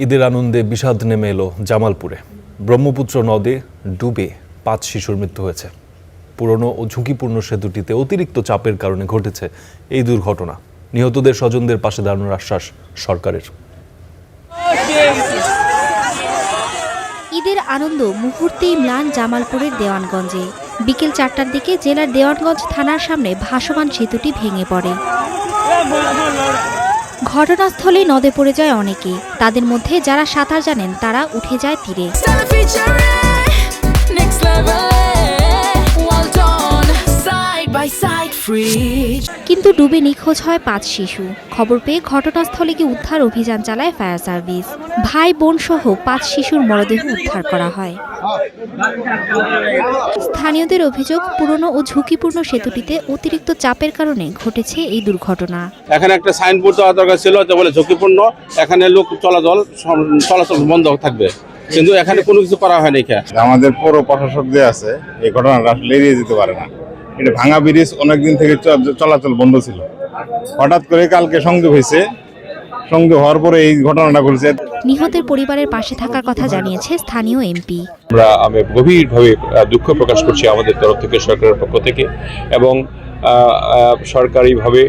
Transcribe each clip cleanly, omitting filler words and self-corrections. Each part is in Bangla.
ঈদের আনন্দে বিষাদ নেমে এলো জামালপুরে। ব্রহ্মপুত্র নদে ডুবে 5 শিশুর মৃত্যু হয়েছে। পুরনো ও ঝুঁকিপূর্ণ সেতুটিতে অতিরিক্ত চাপের কারণে ঘটেছে এই দুর্ঘটনা। নিহতদের স্বজনদের পাশে দাঁড়ানোর আশ্বাস সরকারের। ঈদের আনন্দ মুহূর্তেই ম্লান জামালপুরের দেওয়ানগঞ্জে। বিকেল 4টার দিকে জেলার দেওয়ানগঞ্জ থানার সামনে ভাসমান সেতুটি ভেঙে পড়ে। ঘটনাস্থলে নদে পড়ে যায় অনেকে। তাদের মধ্যে যারা সাঁতার জানেন তারা উঠে যায় তীরে। কিন্তু ডুবে নিখোঁজ হয় 5 শিশু। খবর পেয়ে ঘটনাস্থলে গিয়ে উদ্ধার অভিযান চালায় ফায়ার সার্ভিস। ভাই বোন সহ 5 শিশুর মরদেহ উদ্ধার করা হয়। স্থানীয়দের অভিযোগ, পুরনো ও ঝুঁকিপূর্ণ সেতুটিতে অতিরিক্ত চাপের কারণে ঘটেছে এই দুর্ঘটনা। এখানে একটা সাইনবোর্ড দেওয়া দরকার ছিল, যে বলে ঝুঁকিপূর্ণ, এখানে লোক চলাচল বন্ধ থাকবে, কিন্তু এখানে কোনো কিছু করা হয়নি। আমাদের পৌর প্রশাসক যে আছে, এই ঘটনাটা আসলে এড়িয়ে যেতে পারে না। এটা ভাঙা ব্রিজ অনেকদিন থেকে চলাচল বন্ধ ছিল, হঠাৎ করে কালকে সংযোগ হয়েছে। সংযোগ হওয়ার পরে এই ঘটনাটা ঘটেছে। নিহতের পরিবারের পাশে থাকার কথা জানিয়েছে স্থানীয় এমপি। আমি গভীরভাবে দুঃখ প্রকাশ করছি আমাদের তরফ থেকে, সরকারের পক্ষ থেকে, এবং সরকারিভাবে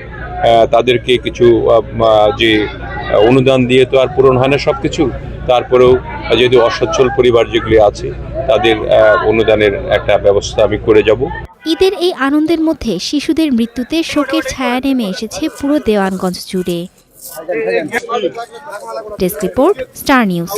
তাদেরকে কিছু যে অনুদান দিয়ে তো আর পূরণ হয় না সব কিছু। তারপরেও যেহেতু অসচ্ছল পরিবার যেগুলি আছে, তাদের অনুদানের একটা ব্যবস্থা আমি করে যাব। ঈদের এই আনন্দের মধ্যে শিশুদের মৃত্যুতে শোকের ছায়া নেমে এসেছে পুরো দেওয়ানগঞ্জ জুড়ে। Desk report, star news.